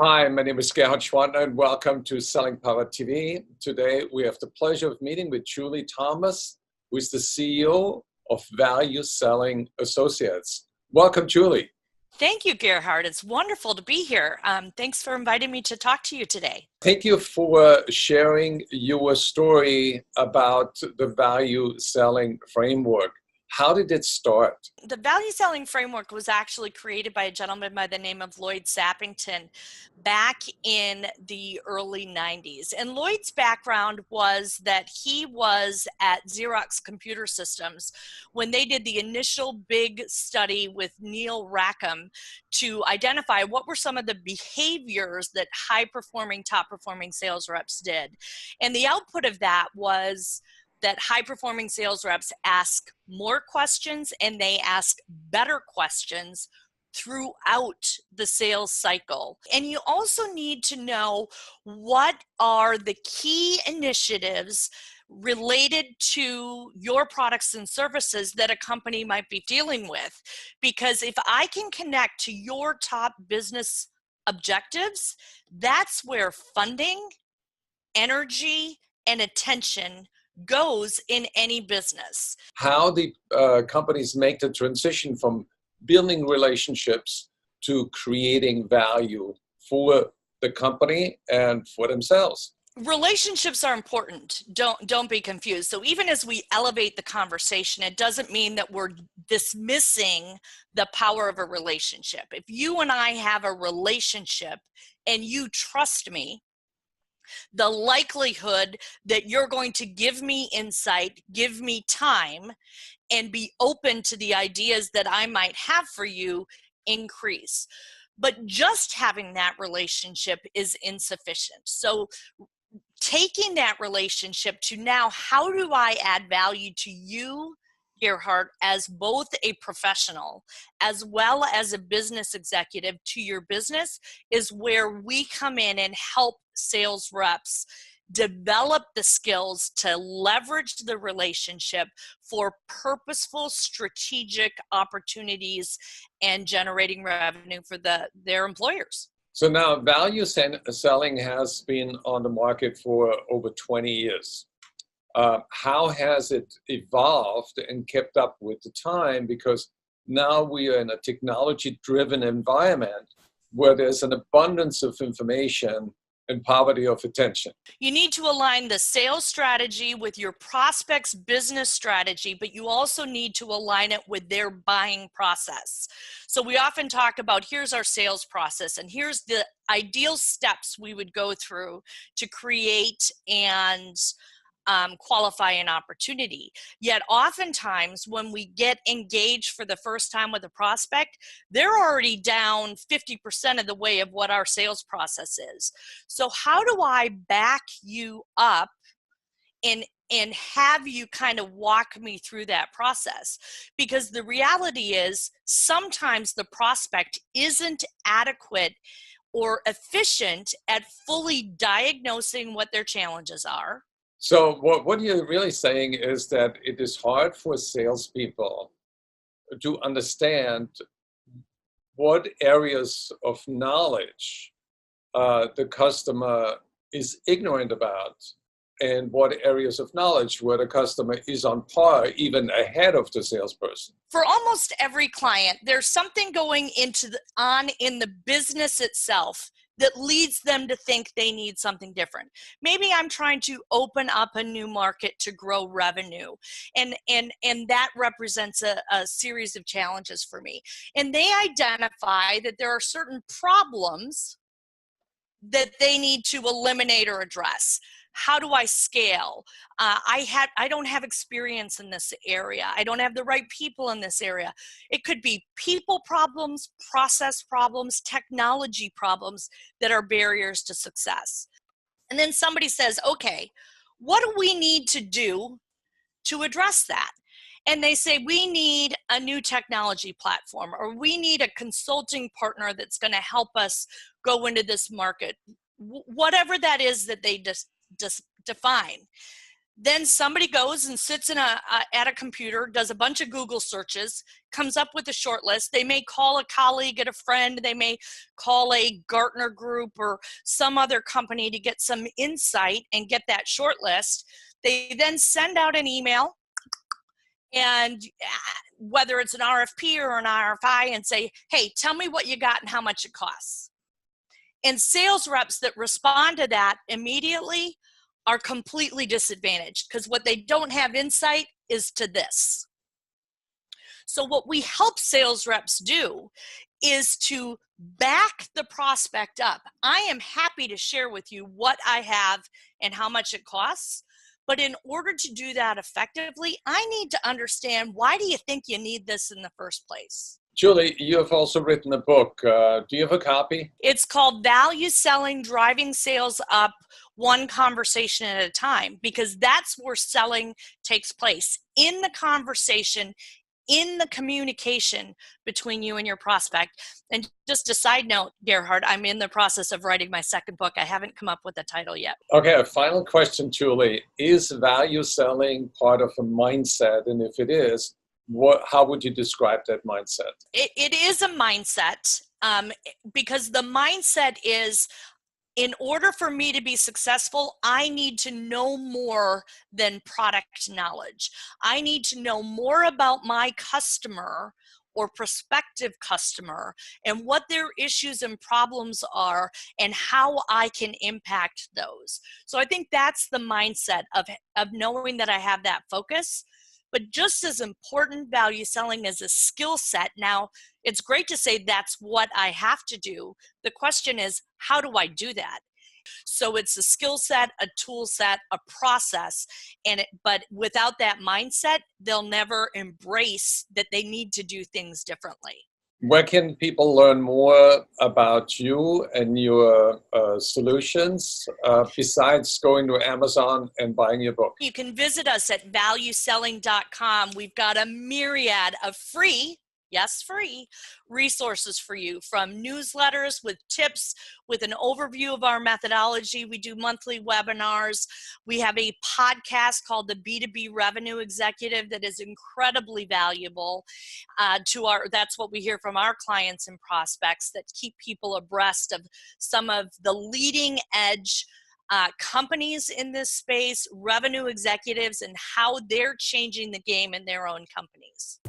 Hi, my name is Gerhard Gschwandtner and welcome to Selling Power TV. Today we have the pleasure of meeting with Julie Thomas, who is the CEO of Value Selling Associates. Welcome, Julie. Thank you, Gerhard. It's wonderful to be here. Thanks for inviting me to talk to you today. Thank you for sharing your story about the Value Selling Framework. How did it start? The Value Selling Framework was actually created by a gentleman by the name of Lloyd Sappington back in the early 90s. And Lloyd's background was that he was at Xerox Computer Systems when they did the initial big study with Neil Rackham to identify what were some of the behaviors that high-performing, top-performing sales reps did. And the output of that was that high-performing sales reps ask more questions and they ask better questions throughout the sales cycle. And you also need to know what are the key initiatives related to your products and services that a company might be dealing with. Because if I can connect to your top business objectives, that's where funding, energy, and attention goes in any business. How the companies make the transition from building relationships to creating value for the company and for themselves. Relationships are important. Don't be confused. So even as we elevate the conversation, it doesn't mean that we're dismissing the power of a relationship. If you and I have a relationship and you trust me, the likelihood that you're going to give me insight, give me time, and be open to the ideas that I might have for you increase. But just having that relationship is insufficient. So taking that relationship to now, how do I add value to you, Gerhard, as both a professional as well as a business executive to your business, is where we come in and help sales reps develop the skills to leverage the relationship for purposeful, strategic opportunities and generating revenue for their employers. So now value selling has been on the market for over 20 years. How has it evolved and kept up with the time? Because now we are in a technology-driven environment where there's an abundance of information and poverty of attention. You need to align the sales strategy with your prospect's business strategy, but you also need to align it with their buying process. So we often talk about, here's our sales process, and here's the ideal steps we would go through to create and qualify an opportunity. Yet oftentimes when we get engaged for the first time with a prospect, they're already down 50% of the way of what our sales process is. So how do I back you up and have you kind of walk me through that process? Because the reality is sometimes the prospect isn't adequate or efficient at fully diagnosing what their challenges are. So what you're really saying is that it is hard for salespeople to understand what areas of knowledge the customer is ignorant about and what areas of knowledge where the customer is on par, even ahead of the salesperson. For almost every client, there's something going on in the business itself that leads them to think they need something different. Maybe I'm trying to open up a new market to grow revenue, and that represents a series of challenges for me. And they identify that there are certain problems that they need to eliminate or address. How do I scale? I don't have experience in this area. I don't have the right people in this area. It could be people problems, process problems, technology problems that are barriers to success. And then somebody says, okay, what do we need to do to address that? And they say, we need a new technology platform, or we need a consulting partner that's going to help us go into this market. Whatever that is that they just define. Then somebody goes and sits at a computer, does a bunch of Google searches, comes up with a short list. They may call a colleague and a friend. They may call a Gartner group or some other company to get some insight and get that short list. They then send out an email, and whether it's an RFP or an RFI, and say, hey, tell me what you got and how much it costs. And sales reps that respond to that immediately are completely disadvantaged, because what they don't have insight is to this. So what we help sales reps do is to back the prospect up. I am happy to share with you what I have and how much it costs. But in order to do that effectively, I need to understand, why do you think you need this in the first place? Julie, you have also written a book. Do you have a copy? It's called Value Selling, Driving Sales Up One Conversation at a Time, because that's where selling takes place, in the conversation, in the communication between you and your prospect. And just a side note, Gerhard, I'm in the process of writing my second book. I haven't come up with a title yet. Okay, a final question, Julie. Is value selling part of a mindset? And if it is, how would you describe that mindset? It is a mindset, because the mindset is, in order for me to be successful, I need to know more than product knowledge. I need to know more about my customer or prospective customer and what their issues and problems are and how I can impact those. So I think that's the mindset of knowing that I have that focus. But just as important, value selling is a skill set. Now, it's great to say that's what I have to do. The question is, how do I do that? So it's a skill set, a tool set, a process, but without that mindset, they'll never embrace that they need to do things differently. Where can people learn more about you and your solutions besides going to Amazon and buying your book? You can visit us at ValueSelling.com. We've got a myriad of free, yes, free resources for you, from newsletters with tips, with an overview of our methodology. We do monthly webinars. We have a podcast called the B2B Revenue Executive that is incredibly valuable that's what we hear from our clients and prospects, that keep people abreast of some of the leading edge companies in this space, revenue executives, and how they're changing the game in their own companies.